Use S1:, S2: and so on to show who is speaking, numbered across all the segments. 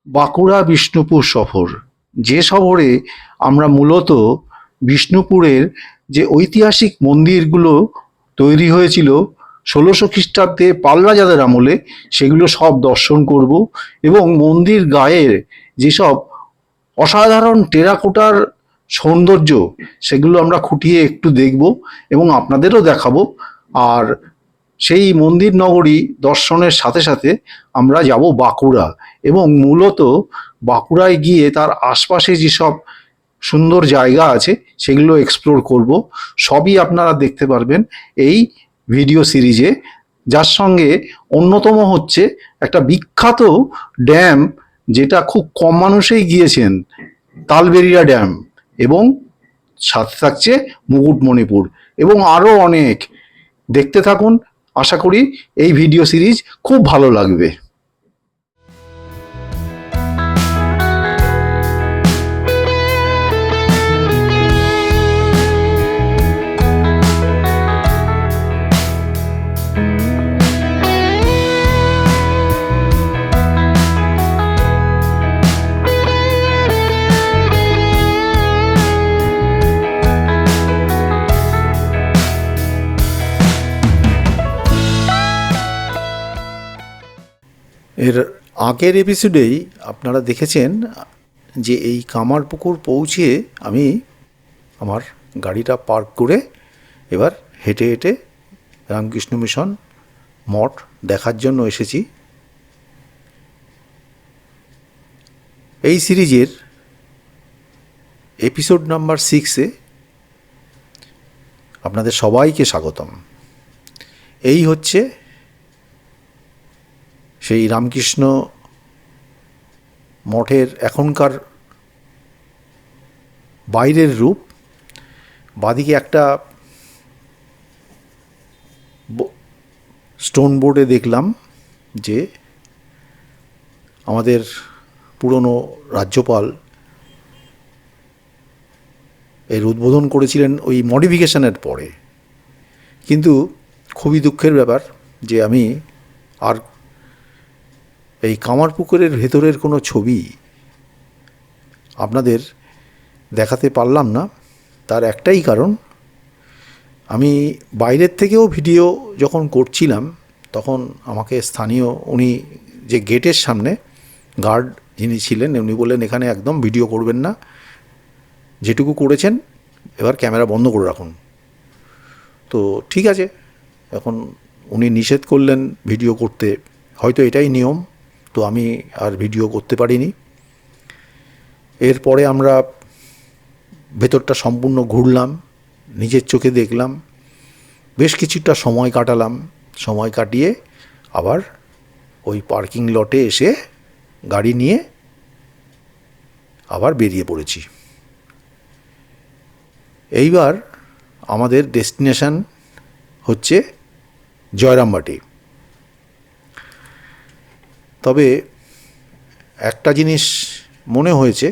S1: বাঁকুড়া বিষ্ণুপুর শহর, যে শহরে আমরা মূলত বিষ্ণুপুরের যে ঐতিহাসিক মন্দিরগুলো তৈরি হয়েছিল ১৬০০ খ্রিস্টাব্দে পাল রাজাদের আমলে, সেগুলো সব দর্শন করব এবং মন্দির গায়ের যেসব অসাধারণ টেরাকোটার সৌন্দর্য সেগুলো আমরা খুঁটিয়ে একটু দেখব এবং আপনাদেরও দেখাবো। আর সেই মন্দির নগরী দর্শনের সাথে সাথে আমরা যাব বাঁকুড়া এবং মূলত বাঁকুড়ায় গিয়ে তার আশপাশে যেসব সুন্দর জায়গা আছে সেগুলো এক্সপ্লোর করব। সবই আপনারা দেখতে পারবেন এই ভিডিও সিরিজে, যার সঙ্গে অন্যতম হচ্ছে একটা বিখ্যাত ড্যাম যেটা খুব কম মানুষই গিয়েছেন, তালবেরিয়া ড্যাম, এবং সাথে থাকছে মুকুটমণিপুর এবং আরও অনেক। দেখতে থাকুন, আশা করি এই ভিডিও সিরিজ খুব ভালো লাগবে। এর আগের এপিসোডেই আপনারা দেখেছেন যে এই কামারপুকুর পৌঁছে আমি আমার গাড়িটা পার্ক করে এবার হেঁটে হেঁটে রামকৃষ্ণ মিশন মঠ দেখার জন্য এসেছি। এই সিরিজের এপিসোড নাম্বার 6-এ আপনাদের সবাইকে স্বাগতম। এই হচ্ছে সেই রামকৃষ্ণ মঠের এখনকার বাইরের রূপ। বাদিকে একটা স্টোন বোর্ডে দেখলাম যে আমাদের পুরনো রাজ্যপাল এর উদ্বোধন করেছিলেন ওই মডিফিকেশনের পরে। কিন্তু খুবই দুঃখের ব্যাপার যে আমি আর এই কামারপুকুরের ভেতরের কোনো ছবি আপনাদের দেখাতে পারলাম না। তার একটাই কারণ, আমি বাইরের থেকেও ভিডিও যখন করছিলাম তখন আমাকে স্থানীয় উনি যে গেটের সামনে গার্ড যিনি ছিলেন উনি বললেন এখানে একদম ভিডিও করবেন না, যেটুকু করেছেন এবার ক্যামেরা বন্ধ করে রাখুন। তো ঠিক আছে, এখন উনি নিষেধ করলেন ভিডিও করতে, হয়তো এটাই নিয়ম, তো আমি আর ভিডিও করতে পারিনি। এরপরে আমরা ভেতরটা সম্পূর্ণ ঘুরলাম, নিজের চোখে দেখলাম, বেশ কিছুটা সময় কাটালাম। সময় কাটিয়ে আবার ওই পার্কিং লটে এসে গাড়ি নিয়ে আবার বেরিয়ে পড়েছি। এইবার আমাদের ডেস্টিনেশন হচ্ছে জয়রামবাটি। তবে একটা জিনিস মনে হয়েছে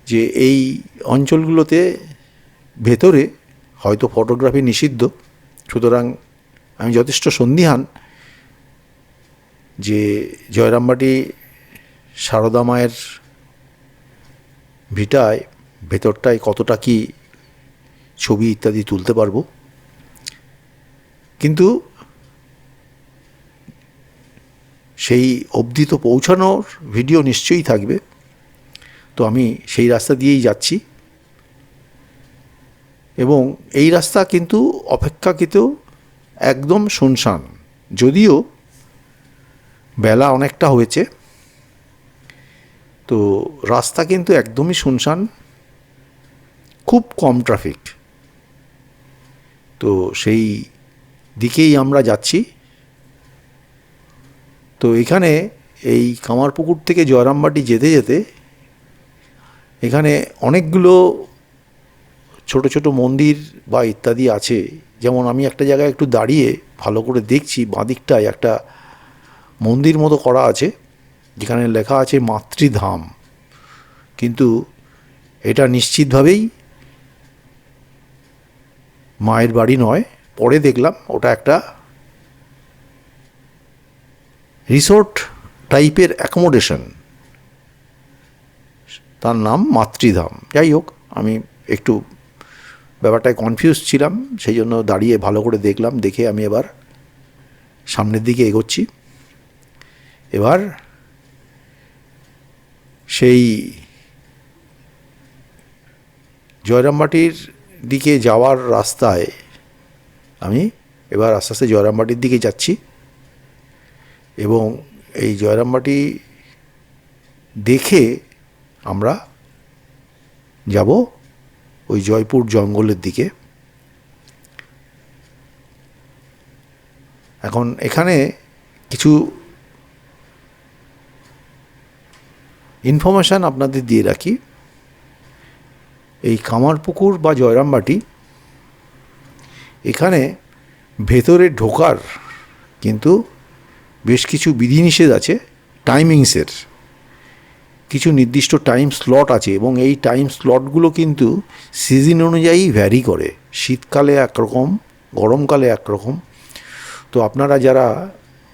S1: যে এই অঞ্চলগুলোতে ভেতরে হয়তো ফটোগ্রাফি নিষিদ্ধ, সুতরাং আমি যথেষ্ট সন্দিহান যে জয়রামবাটি সারদা মায়ের ভিটায় ভেতরটায় কতটা কি ছবি ইত্যাদি তুলতে পারবো। কিন্তু সেই অবধি তো পৌঁছানোর ভিডিও নিশ্চয়ই থাকবে, তো আমি সেই রাস্তা দিয়েই যাচ্ছি। এবং এই রাস্তা কিন্তু অপেক্ষাকৃত একদম শুনশান, যদিও বেলা অনেকটা হয়েছে, তো রাস্তা কিন্তু একদমই শুনশান, খুব কম ট্রাফিক। তো সেই দিকেই আমরা যাচ্ছি। তো এখানে এই কামারপুকুর থেকে জয়রামবাটি যেতে যেতে এখানে অনেকগুলো ছোট ছোট মন্দির বা ইত্যাদি আছে। যেমন আমি একটা জায়গায় একটু দাঁড়িয়ে ভালো করে দেখছি, বাঁদিকটায় একটা মন্দির মতো করা আছে যেখানে লেখা আছে মাতৃধাম, কিন্তু এটা নিশ্চিতভাবেই মায়ের বাড়ি নয়। পরে দেখলাম ওটা একটা রিসোর্ট টাইপের অ্যাকোমোডেশন, তার নাম মাতৃধাম। যাই হোক, আমি একটু ব্যাপারটায় কনফিউজ ছিলাম, সেই জন্য দাঁড়িয়ে ভালো করে দেখলাম, দেখে আমি এবার সামনের দিকে এগোচ্ছি। এবার সেই জয়রামবাটির দিকে যাওয়ার রাস্তায় আমি এবার আস্তে আস্তে জয়রামবাটির দিকে যাচ্ছি, এবং এই জয়রামবাটি দেখে আমরা যাব ওই জয়পুর জঙ্গলের দিকে। এখন এখানে কিছু ইনফরমেশান আপনাদের দিয়ে রাখি। এই কামারপুকুর বা জয়রামবাটি, এখানে ভেতরে ঢোকার কিন্তু বেশ কিছু বিধিনিষেধ আছে। টাইমিংসের কিছু নির্দিষ্ট টাইম স্লট আছে, এবং এই টাইম স্লটগুলো কিন্তু সিজন অনুযায়ী ভ্যারি করে। শীতকালে একরকম, গরমকালে একরকম। তো আপনারা যারা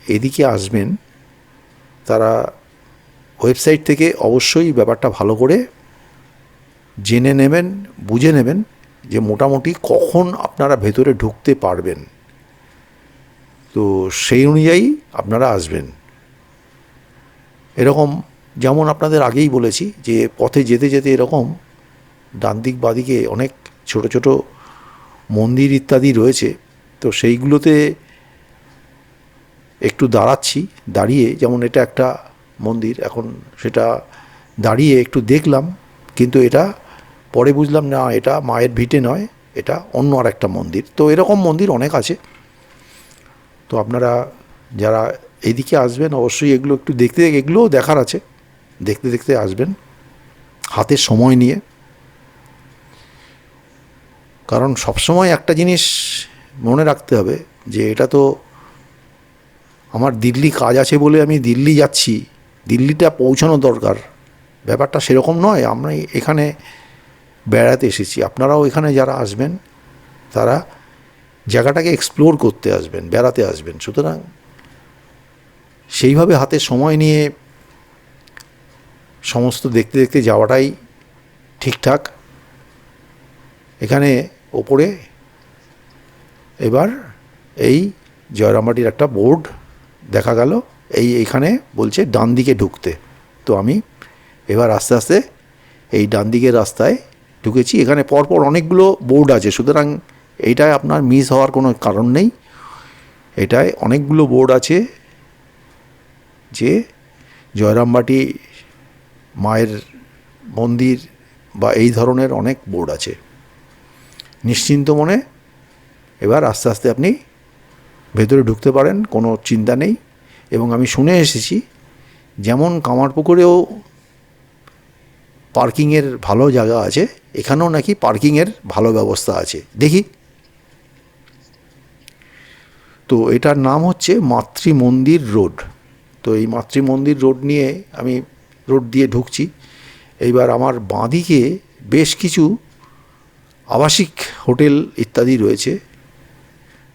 S1: এদিকে আসবেন তারা ওয়েবসাইট থেকে অবশ্যই ব্যাপারটা ভালো করে জেনে নেবেন, বুঝে নেবেন যে মোটামুটি কখন আপনারা ভেতরে ঢুকতে পারবেন। তো সেই অনুযায়ী আপনারা আসবেন। এরকম যেমন আপনাদের আগেই বলেছি যে পথে যেতে যেতে এরকম ডান দিক বাদিকে অনেক ছোট ছোট মন্দির ইত্যাদি রয়েছে। তো সেইগুলোতে একটু দাঁড়াচ্ছি, দাঁড়িয়ে, যেমন এটা একটা মন্দির, এখন সেটা দাঁড়িয়ে একটু দেখলাম, কিন্তু এটা পরে বুঝলাম না এটা মায়ের ভিটে নয়, এটা অন্য আর একটা মন্দির। তো এরকম মন্দির অনেক আছে। তো আপনারা যারা এইদিকে আসবেন অবশ্যই এগুলো একটু দেখতে, এগুলোও দেখার আছে, দেখতে দেখতে আসবেন হাতে সময় নিয়ে। কারণ সবসময় একটা জিনিস মনে রাখতে হবে যে এটা তো আমার দিল্লি কাজ আছে বলে আমি দিল্লি যাচ্ছি, দিল্লিটা পৌঁছানো দরকার, ব্যাপারটা সেরকম নয়। আমরা এখানে বেড়াতে এসেছি, আপনারাও এখানে যারা আসবেন তারা জায়গাটাকে এক্সপ্লোর করতে আসবেন, বেড়াতে আসবেন। সুতরাং সেইভাবে হাতে সময় নিয়ে সমস্ত দেখতে দেখতে যাওয়াটাই ঠিকঠাক। এখানে ওপরে এবার এই জয়রামবাটির একটা বোর্ড দেখা গেল, এইখানে বলছে ডান দিকে ঢুকতে। তো আমি এবার আস্তে আস্তে এই ডান দিকের রাস্তায় ঢুকেছি। এখানে পরপর অনেকগুলো বোর্ড আছে, সুতরাং এইটায় আপনার মিস হওয়ার কোনো কারণ নেই। এটায় অনেকগুলো বোর্ড আছে যে জয়রামবাটি মায়ের মন্দির বা এই ধরনের অনেক বোর্ড আছে। নিশ্চিন্ত মনে এবার আস্তে আস্তে আপনি ভেতরে ঢুকতে পারেন, কোনো চিন্তা নেই। এবং আমি শুনে এসেছি যেমন কামারপুকুরেও পার্কিংয়ের ভালো জায়গা আছে, এখানেও নাকি পার্কিংয়ের ভালো ব্যবস্থা আছে। দেখি। তো এটার নাম হচ্ছে মাতৃমন্দির রোড। তো এই মাতৃমন্দির রোড নিয়ে আমি রোড দিয়ে ঢুকছি। এইবার আমার বাঁদিকে বেশ কিছু আবাসিক হোটেল ইত্যাদি রয়েছে।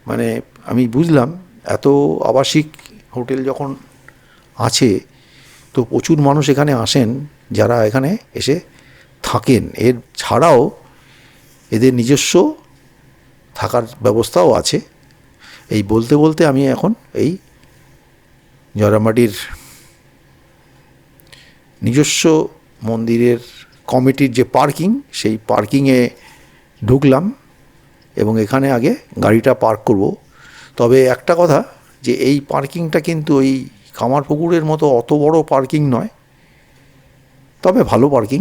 S1: মানে আমি বুঝলাম এত আবাসিক হোটেল যখন আছে তো প্রচুর মানুষ এখানে আসেন, যারা এখানে এসে থাকেন। এর ছাড়াও এদের নিজস্ব থাকার ব্যবস্থাও আছে। এই বলতে বলতে আমি এখন এই জয়রামবাটির নিজস্ব মন্দিরের কমিটির যে পার্কিং, সেই পার্কিংয়ে ঢুকলাম এবং এখানে আগে গাড়িটা পার্ক করব। তবে একটা কথা, যে এই পার্কিংটা কিন্তু ওই কামারপুকুরের মতো অত বড় পার্কিং নয়, তবে ভালো পার্কিং।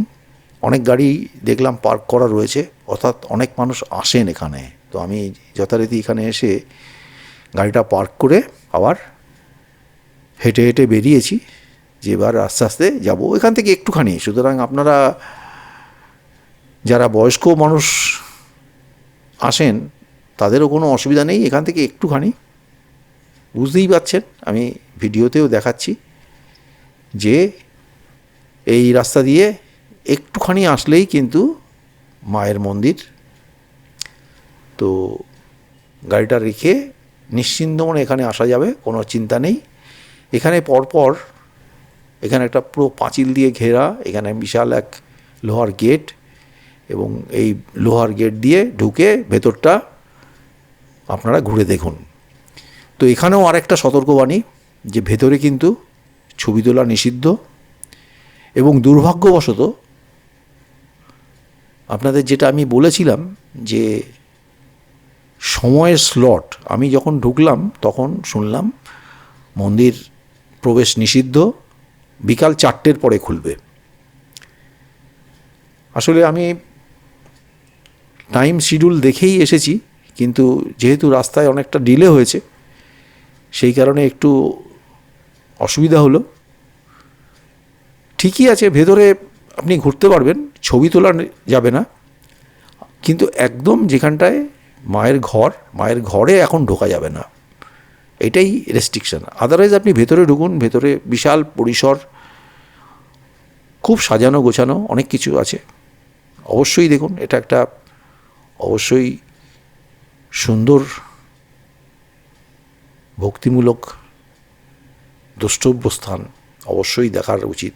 S1: অনেক গাড়ি দেখলাম পার্ক করা রয়েছে, অর্থাৎ অনেক মানুষ আসেন এখানে। তো আমি যথারীতি এখানে এসে গাড়িটা পার্ক করে আবার হেঁটে হেঁটে বেরিয়েছি, যে এবার আস্তে আস্তে যাবো এখান থেকে একটুখানি। সুতরাং আপনারা যারা বয়স্ক মানুষ আসেন তাদেরও কোনো অসুবিধা নেই, এখান থেকে একটুখানি। বুঝতেই পারছেন, আমি ভিডিওতেও দেখাচ্ছি যে এই রাস্তা দিয়ে একটুখানি আসলেই কিন্তু মায়ের মন্দির। তো গাড়িটা রেখে নিশ্চিন্ত মনে এখানে আসা যাবে, কোনো চিন্তা নেই। এখানে পরপর এখানে একটা পুরো পাঁচিল দিয়ে ঘেরা, এখানে বিশাল এক লোহার গেট, এবং এই লোহার গেট দিয়ে ঢুকে ভেতরটা আপনারা ঘুরে দেখুন। তো এখানেও আরেকটা সতর্কবাণী যে ভেতরে কিন্তু ছবি তোলা নিষিদ্ধ, এবং দুর্ভাগ্যবশত আপনাদের যেটা আমি বলেছিলাম যে সময়ের স্লট, আমি যখন ঢুকলাম তখন শুনলাম মন্দির প্রবেশ নিষিদ্ধ, বিকাল 4টের পরে খুলবে। আসলে আমি টাইম শিডিউল দেখেই এসেছি, কিন্তু যেহেতু রাস্তায় অনেকটা ডিলে হয়েছে সেই কারণে একটু অসুবিধা হলো। ঠিকই আছে, ভেতরে আপনি ঘুরতে পারবেন, ছবি তোলা যাবে না, কিন্তু একদম যেখানটায় মায়ের ঘরে এখন ঢোকা যাবে না, এটাই রেস্ট্রিকশন। আদারওয়াইজ আপনি ভেতরে ঢুকুন, ভেতরে বিশাল পরিসর, খুব সাজানো গোছানো, অনেক কিছু আছে। অবশ্যই দেখুন, এটা একটা অবশ্যই সুন্দর ভক্তিমূলক দ্রষ্টব্য স্থান, অবশ্যই দেখার উচিত।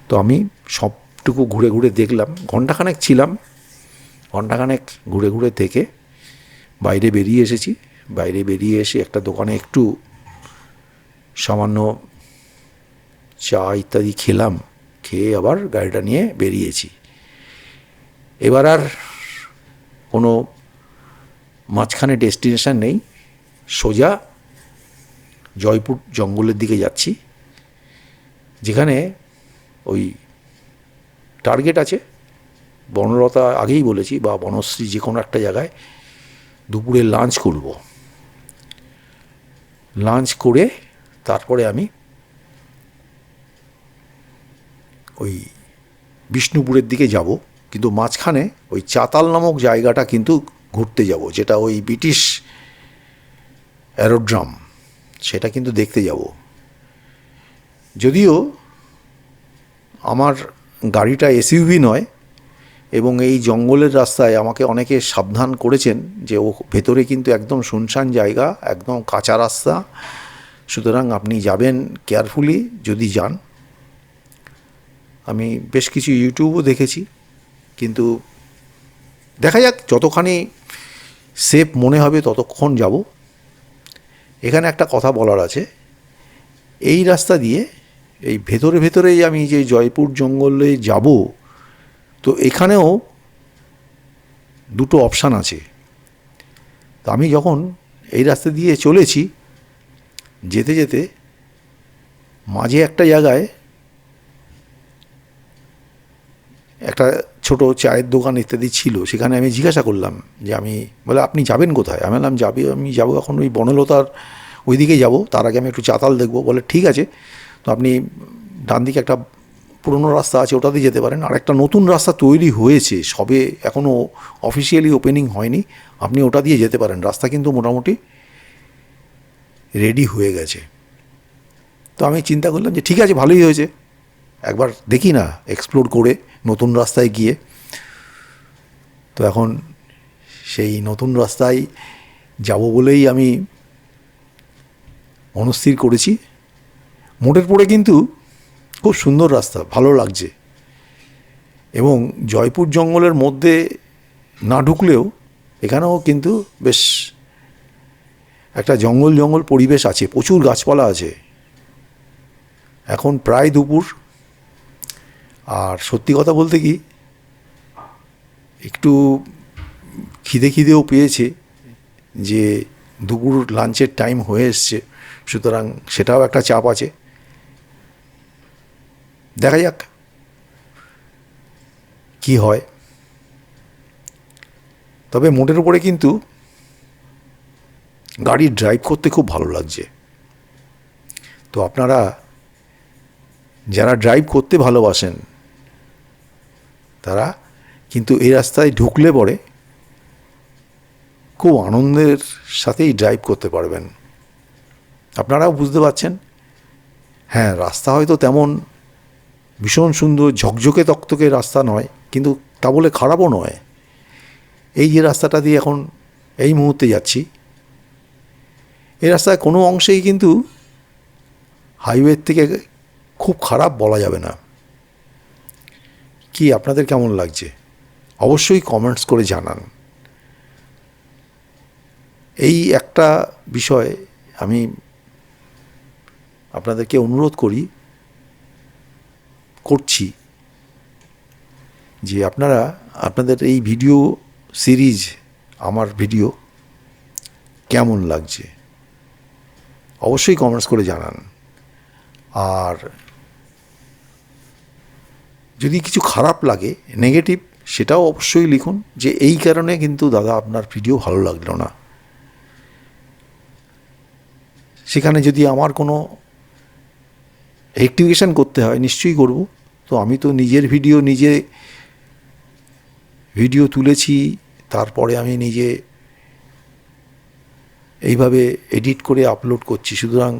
S1: তো আমি সবটুকু ঘুরে ঘুরে দেখলাম, ঘণ্টাখানেক ছিলাম, ঘণ্টাখানেক ঘুরে ঘুরে থেকে বাইরে বেরিয়ে এসেছি। বাইরে বেরিয়ে এসে একটা দোকানে একটু সামান্য চা ইত্যাদি খেলাম, খেয়ে আবার গাড়িটা নিয়ে বেরিয়েছি। এবার আর কোনো মাঝখানে ডেস্টিনেশন নেই, সোজা জয়পুর জঙ্গলের দিকে যাচ্ছি, যেখানে ওই টার্গেট আছে বনলতা, আগেই বলেছি, বা বনশ্রী, যে কোনো একটা জায়গায় দুপুরে লাঞ্চ করব। লাঞ্চ করে তারপরে আমি ওই বিষ্ণুপুরের দিকে যাব, কিন্তু মাঝখানে ওই চাতাল নামক জায়গাটা কিন্তু ঘুরতে যাব, যেটা ওই ব্রিটিশ অ্যারোড্রাম, সেটা কিন্তু দেখতে যাব। যদিও আমার গাড়িটা এসইউভি নয়, এবং এই জঙ্গলের রাস্তায় আমাকে অনেকে সাবধান করেছেন যে ও ভেতরে কিন্তু একদম শুনশান জায়গা, একদম কাঁচা রাস্তা, সুতরাং আপনি যাবেন কেয়ারফুলি যদি যান। আমি বেশ কিছু ইউটিউবও দেখেছি, কিন্তু দেখা যাক, যতখানি সেফ মনে হবে ততক্ষণ যাব। এখানে একটা কথা বলার আছে, এই রাস্তা দিয়ে এই ভেতরেই আমি যে জয়পুর জঙ্গলে যাব, তো এখানেও দুটো অপশান আছে। তো আমি যখন এই রাস্তা দিয়ে চলেছি, যেতে যেতে মাঝে একটা জায়গায় একটা ছোট চায়ের দোকান ইত্যাদি ছিল, সেখানে আমি জিজ্ঞাসা করলাম যে বলে আপনি যাবেন কোথায়? আমি বললাম আমি যাবো এখন ওই বনলতার ওই দিকে যাবো, তার আগে আমি একটু চাতাল দেখবো। বলে ঠিক আছে, তো আপনি ডান দিকে একটা পুরনো রাস্তা আছে, ওটা দিয়ে যেতে পারেন, আর একটা নতুন রাস্তা তৈরি হয়েছে সবে, এখনও অফিসিয়ালি ওপেনিং হয়নি, আপনি ওটা দিয়ে যেতে পারেন, রাস্তা কিন্তু মোটামুটি রেডি হয়ে গেছে। তো আমি চিন্তা করলাম যে ঠিক আছে, ভালোই হয়েছে, একবার দেখি না এক্সপ্লোর করে নতুন রাস্তায় গিয়ে। তো এখন সেই নতুন রাস্তায় যাব বলেই আমি মনস্থির করেছি। মোটের পরে কিন্তু খুব সুন্দর রাস্তা, ভালো লাগছে, এবং জয়পুর জঙ্গলের মধ্যে না ঢুকলেও এখানেও কিন্তু বেশ একটা জঙ্গল পরিবেশ আছে, প্রচুর গাছপালা আছে। এখন প্রায় দুপুর, আর সত্যি কথা বলতে কি একটু খিদেও পেয়েছে, যে দুপুর লাঞ্চের টাইম হয়ে এসছে, সুতরাং সেটাও একটা চাপ আছে। দেখা যাক কি হয়। তবে মোটের উপরে কিন্তু গাড়ি ড্রাইভ করতে খুব ভালো লাগছে। তো আপনারা যারা ড্রাইভ করতে ভালোবাসেন তারা কিন্তু এই রাস্তায় ঢুকলে পরে খুব আনন্দের সাথেই ড্রাইভ করতে পারবেন। আপনারাও বুঝতে পারছেন, হ্যাঁ, রাস্তা হয়তো তেমন ভীষণ সুন্দর ঝকঝকে তকতকে রাস্তা নয়, কিন্তু তা বলে খারাপও নয়। এই যে রাস্তাটা দিয়ে এখন এই মুহূর্তে যাচ্ছি, এই রাস্তায় কোনো অংশেই কিন্তু হাইওয়ের থেকে খুব খারাপ বলা যাবে না। কি আপনাদের কেমন লাগছে অবশ্যই কমেন্টস করে জানান। এই একটা বিষয় আমি আপনাদেরকে অনুরোধ করছি যে আপনারা আপনাদের এই ভিডিও সিরিজ, আমার ভিডিও কেমন লাগছে অবশ্যই কমেন্টস করে জানান। আর যদি কিছু খারাপ লাগে, নেগেটিভ, সেটাও অবশ্যই লিখুন যে এই কারণে কিন্তু দাদা আপনার ভিডিও ভালো লাগলো না। সেখানে যদি আমার কোনো রেকটিফিকেশান করতে হয় নিশ্চয়ই করব। তো আমি তো নিজের ভিডিও তুলেছি, তারপরে আমি নিজে এইভাবে এডিট করে আপলোড করছি, সুতরাং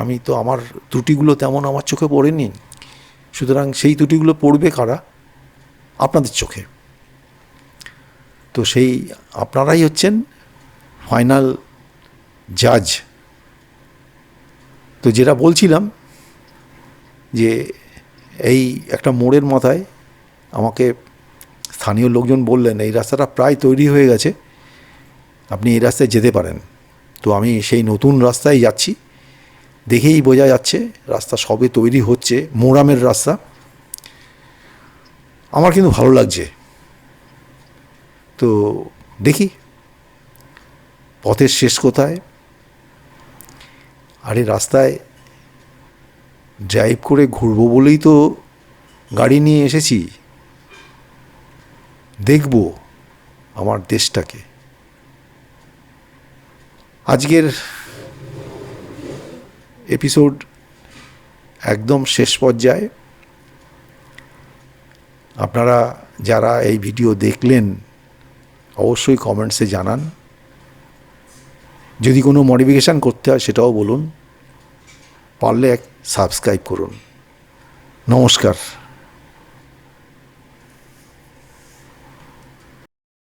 S1: আমি তো আমার ত্রুটিগুলো তেমন আমার চোখে পড়েনি। সুতরাং সেই ত্রুটিগুলো পড়বে কারা? আপনাদের চোখে। তো সেই আপনারাই হচ্ছেন ফাইনাল জাজ। তো যেটা বলছিলাম যে এই একটা মোড়ের মাথায় আমাকে স্থানীয় লোকজন বললেন এই রাস্তাটা প্রায় তৈরি হয়ে গেছে, আপনি এই রাস্তায় যেতে পারেন। তো আমি সেই নতুন রাস্তায় যাচ্ছি, দেখেই বোঝা যাচ্ছে রাস্তা সবে তৈরি হচ্ছে, মোরামের রাস্তা। আমার কিন্তু ভালো লাগছে। তো দেখি পথের শেষ কোথায়। আর এই রাস্তায় ড্রাইভ করে ঘুরবো বলেই তো গাড়ি নিয়ে এসেছি, দেখব আমার দেশটাকে। আজকের এপিসোড একদম শেষ পর্যায়ে। আপনারা যারা এই ভিডিও দেখলেন অবশ্যই কমেন্টসে জানান। যদি কোনো মডিফিকেশান করতে হয় সেটাও বলুন, পারলে সাবস্ক্রাইব করুন। নমস্কার।